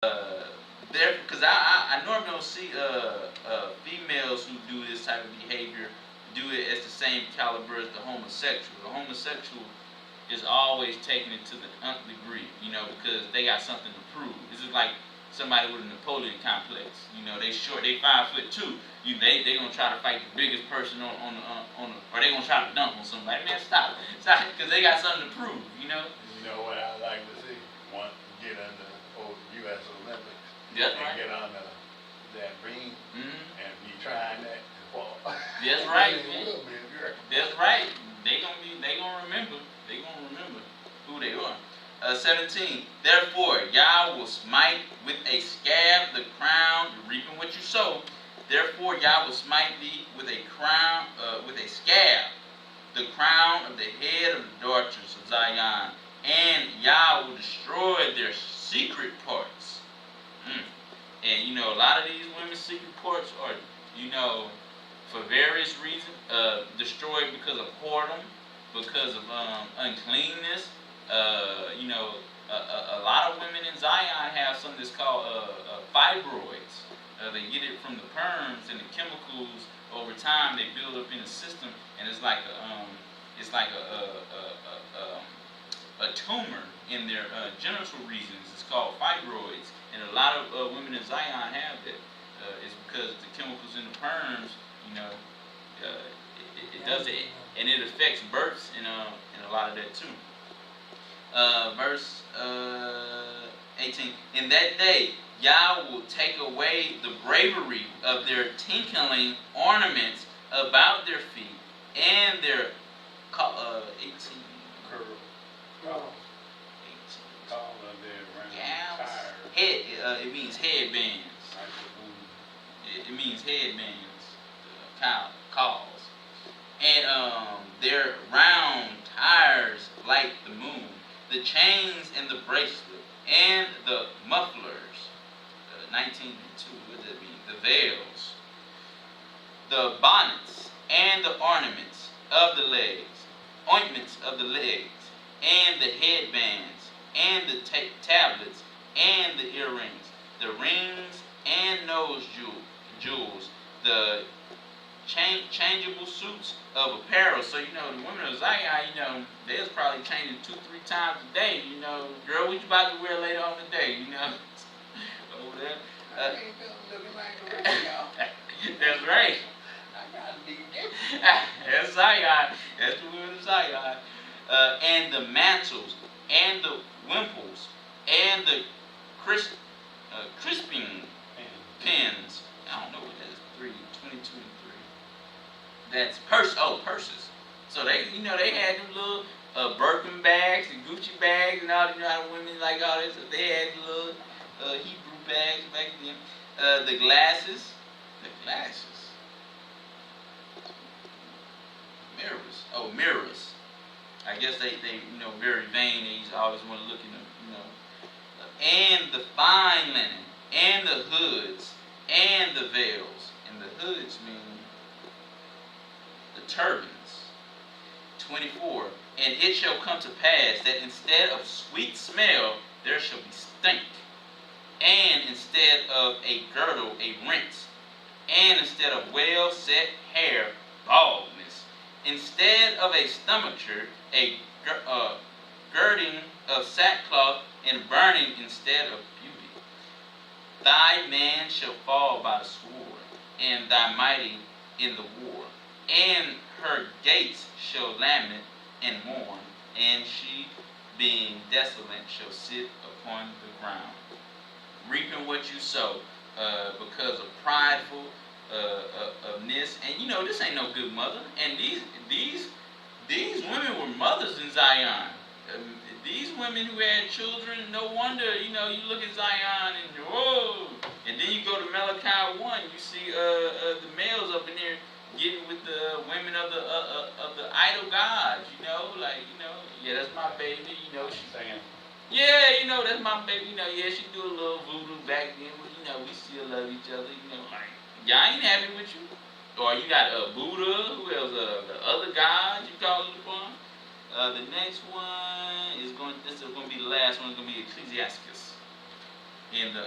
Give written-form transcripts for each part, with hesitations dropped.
There, because I normally don't see females who do this type of behavior do it as the same caliber as the homosexual. The homosexual is always taking it to the nth degree, because they got something to prove. This is like somebody with a Napoleon complex. They short, they 5'2". They gonna try to fight the biggest person on or they gonna try to dunk on somebody. Man, stop, because they got something to prove. You know what I like to see? Want to get on the U.S. Olympics. That's and right. Get on that ring and be trying that and fall. That's right, man. That's right. They gonna remember. They gonna remember who they are. 17. Therefore, Yah will smite with a scab the crown, reaping what you sow. Therefore, Yah will smite thee with a crown, with a scab, the crown of the head of the daughters of Zion, and Yah will destroy their secret parts. And a lot of these women's secret parts are, for various reasons, destroyed because of whoredom, because of uncleanness. A lot of women in Zion have something that's called fibroids. They get it from the perms and the chemicals. Over time, they build up in the system, and it's like a tumor in their genital regions. It's called fibroids, and a lot of women in Zion have that. It's because the chemicals in the perms, it does it, and it affects births and a lot of that too. Verse 18. In that day, Yah will take away the bravery of their tinkling ornaments about their feet and their 18. Head. It means headbands. It means headbands. Calls. And their round tires like the moon. The chains and the bracelet and the mufflers. 19:2. What does that mean? The veils. The bonnets and the ornaments of the legs. Ointments of the legs. And the headbands. And the tablets. And the earrings. The rings and nose jewels. The changeable suits of apparel. So, the women of Zion, they was probably changing 2-3 times a day. Girl, what you about to wear later on today? Over there. I ain't looking like a radio. That's right. I gotta be different. That's Zion. That's the women of Zion. And the mantles, and the wimples, and the crisping pins. I don't know what that is. 22 and 3. That's purses. So they had them little Birkin bags and Gucci bags and all. How the women like all this. They had little Hebrew bags back then. The glasses. Mirrors. I guess they very vain. They always want to look in them. And the fine linen, and the hoods, and the veils. And the hoods mean the turbans. 24. And it shall come to pass that instead of sweet smell, there shall be stink. And instead of a girdle, a rinse. And instead of well set hair, baldness. Instead of a stomacher, a girding of sackcloth, and burning instead of beauty. Thy man shall fall by the sword, and thy mighty in the war. And her gates shall lament and mourn, and she, being desolate, shall sit upon the ground. Reaping what you sow, because of pridefulness, and this ain't no good mother. And these women were mothers in Zion. These women who had children, no wonder, you look at Zion and whoa, and then you go to Malachi 1, you see the males up in there getting with the women of the idol gods, yeah, that's my baby, she's saying, yeah, that's my baby, yeah, she do a little voodoo back then, but we still love each other, y'all ain't happy with you. Or you got Buddha, who else, the other gods you call it upon. The next one is this is going to be the last one. It's going to be Ecclesiastes. in the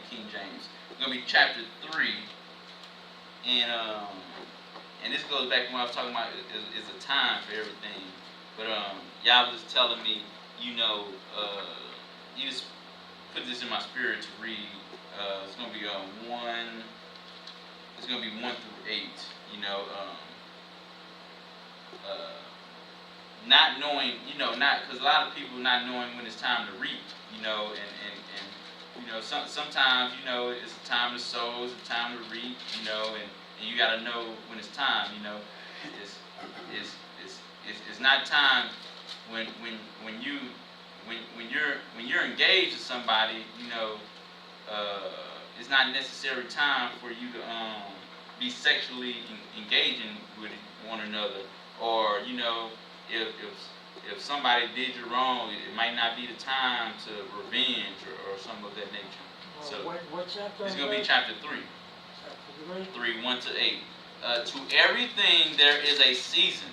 King James. It's gonna be chapter 3, and this goes back to what I was talking about is a time for everything. But y'all was telling me, you just put this in my spirit to read. It's gonna be 1. It's gonna be 1 through 8. Not knowing, not because a lot of people not knowing when it's time to reap, and sometimes it's a time to sow, it's a time to reap, and you got to know when it's time. It's not time when you're engaged to somebody. It's not necessary time for you to be sexually engaging with one another, or if somebody did you wrong, it might not be the time to revenge or something of that nature. So what chapter? It's going to be chapter 3. 3, 1 to 8. To everything there is a season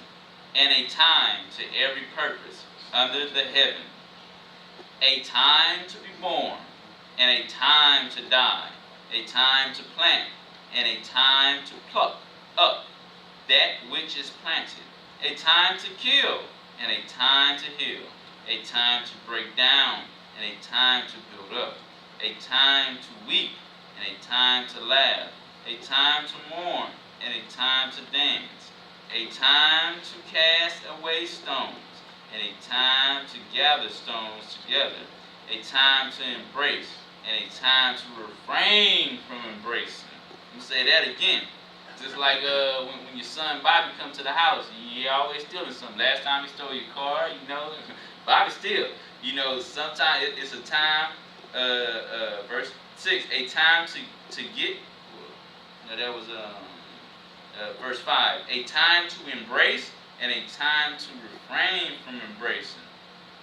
and a time to every purpose under the heaven. A time to be born and a time to die. A time to plant and a time to pluck up that which is planted. A time to kill and a time to heal. A time to break down and a time to build up. A time to weep and a time to laugh. A time to mourn and a time to dance. A time to cast away stones and a time to gather stones together. A time to embrace and a time to refrain from embracing. Let me say that again. Just like when your son Bobby comes to the house, he always stealing something. Last time he stole your car, Bobby steal. Sometimes it's a time. Verse 6, a time to get. That was verse 5. A time to embrace and a time to refrain from embracing.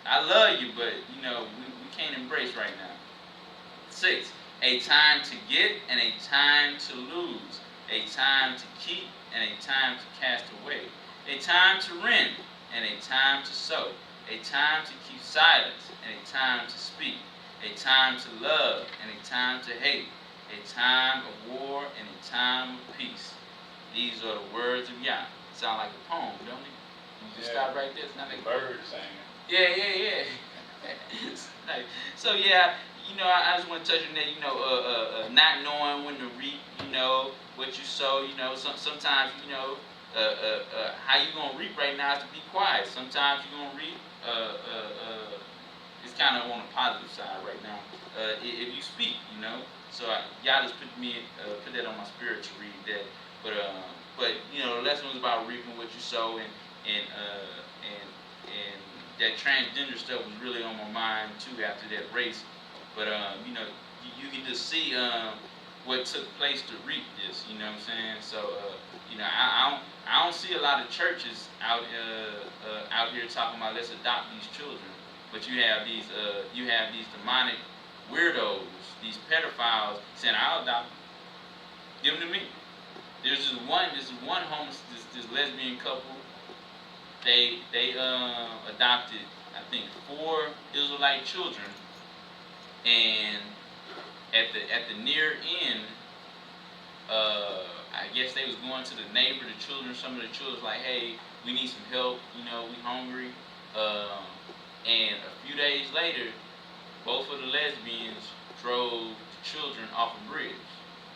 I love you, but we can't embrace right now. 6. A time to get and a time to lose. A time to keep and a time to cast away. A time to rend and a time to sow. A time to keep silence and a time to speak. A time to love and a time to hate. A time of war and a time of peace. These are the words of Yah. Sound like a poem, don't it? You just stop right there. It's not like a bird singing. Yeah. So I just want to touch on that. Not knowing when to reap, what you sow. Sometimes how you gonna reap right now is to be quiet. Sometimes you're gonna reap. It's kind of on the positive side right now. If you speak, So y'all just put that on my spirit to read that. But the lesson was about reaping what you sow, and that transgender stuff was really on my mind too after that race. But you can just see what took place to reap this. You know what I'm saying? So I don't see a lot of churches out here talking about let's adopt these children. But you have these demonic weirdos, these pedophiles saying I'll adopt them. Give them to me. There's this one this lesbian couple. They adopted, I think, 4 Israelite children, and at the near end, I guess they was going to the neighbor, the children. Some of the children was like, hey, we need some help. We hungry. And a few days later, both of the lesbians drove the children off a bridge.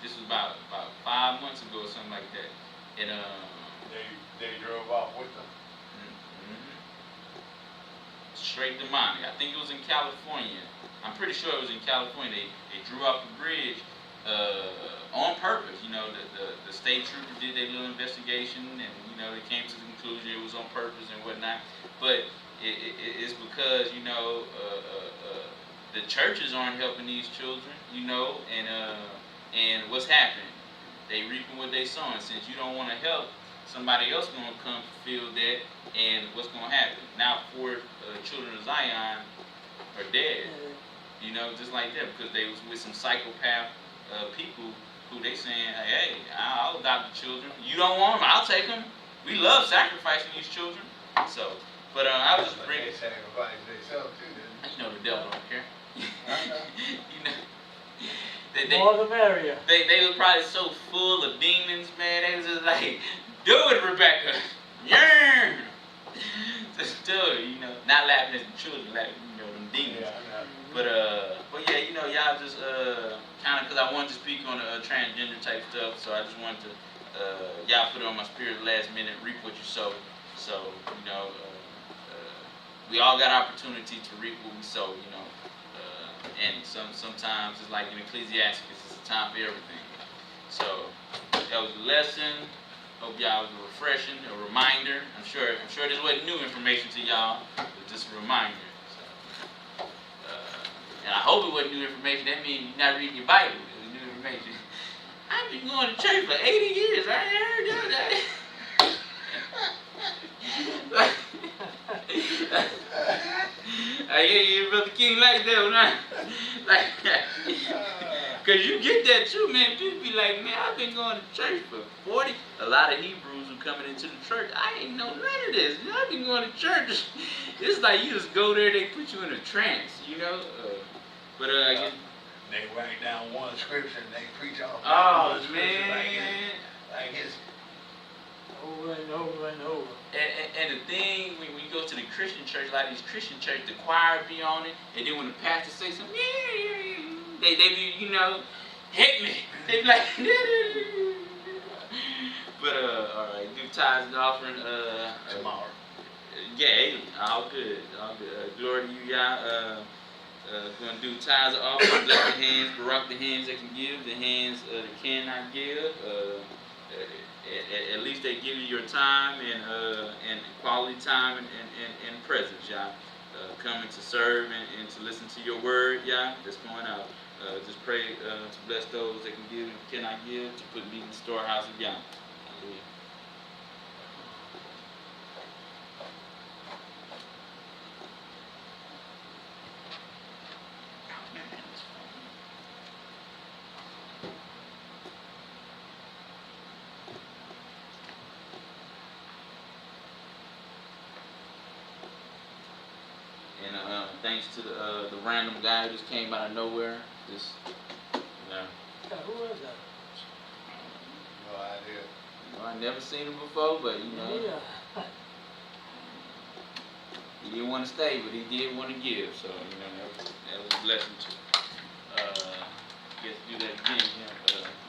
This was about 5 months ago or something like that. And they drove off with them. Straight demonic. I think it was in California. I'm pretty sure it was in California. They drew off the bridge on purpose. The state trooper did their little investigation, and they came to the conclusion it was on purpose and whatnot. But it's because the churches aren't helping these children, and what's happening? They reaping what they sowing. Since you don't want to help, somebody else gonna come fulfill that, and what's gonna happen? Now 4 children of Zion are dead, just like that, because they was with some psychopath people who they saying, hey, I'll adopt the children. You don't want them? I'll take them. We love sacrificing these children. So. But I was just bringing. They sacrifice themselves too, didn't they? you know the devil don't care. You know, More the merrier. they was probably so full of demons, man. They was just like, do it, Rebecca. Yearn. Just do it, you know. Not laughing at the children, laughing, you know, them demons. Yeah, But yeah, you know, y'all just kind of, because I wanted to speak on transgender type stuff, so I just wanted to, y'all put it on my spirit last minute, reap what you sow. So, you know, we all got opportunity to reap what we sow, you know. And sometimes it's like in Ecclesiastes, it's a time for everything. So that was a lesson. Hope y'all was refreshing, a reminder. I'm sure this wasn't new information to y'all, but just a reminder. So, and I hope it wasn't new information. That means you're not reading your Bible. It was new information. I've been going to church for 80 years. I ain't heard that. Yeah, Brother King like that, right? Like, cause you get that too, man. People be like, man, I've been going to church for 40. A lot of Hebrews who coming into the church, I ain't know none of this. I've been going to church. It's like you just go there, they put you in a trance, you know. But they write down one scripture and they preach off. Oh one man, like it's Over and over and over. And the thing, when you go to the Christian church, like these Christian church, the choir be on it, and then when the pastor say something, they be, you know, hit me. They be like, but all right, do tithes and offering tomorrow. Yeah, all good, all good. Glory to you, y'all. Gonna do tithes and offering, bless the hands, barak the hands that can give, the hands that cannot give. At least they give you your time and quality time and presence, y'all. Coming to serve and to listen to your word, y'all. That's going out. Just pray to bless those that can give and cannot give, to put me in the storehouse of y'all. Hallelujah. And thanks to the random guy who just came out of nowhere, just, you know. Yeah, who is that? No idea. You know, I never seen him before, but you know, Yeah. he didn't want to stay, but he did want to give. So you know, that was a blessing to get to do that again.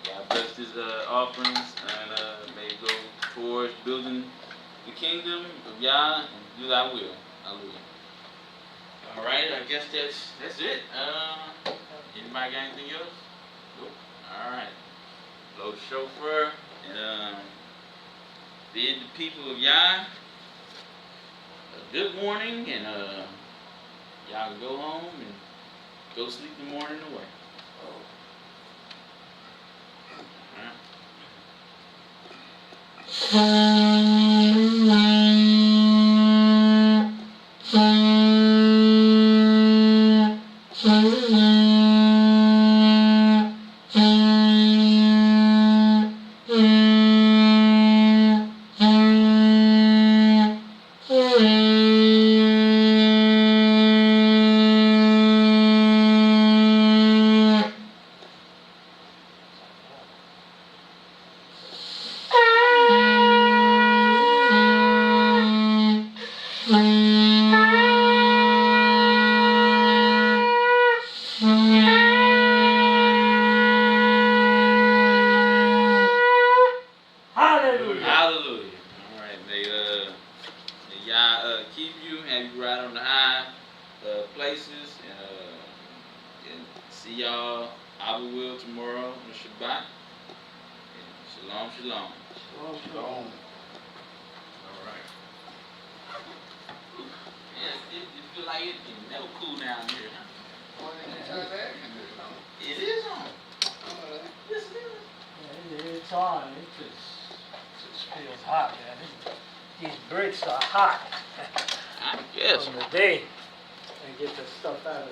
God bless his offerings and may it go towards building the kingdom of Yah and do thy will. Hallelujah. All right, I guess that's it. Anybody got anything else? Nope. All right. Blow the chauffeur and bid the people of Yah a good morning, and y'all can go home and go sleep the morning away. All places, and see y'all, I will, tomorrow on the Shabbat. And shalom, shalom. Shalom, shalom. All right. Yeah, it feel like it can never cool down here, huh? Well, they can turn the air conditioner on. It is on. Yes, it is. Yeah, it's on. It just feels hot, man. These bricks are hot. I guess. From the day they get the stuff out of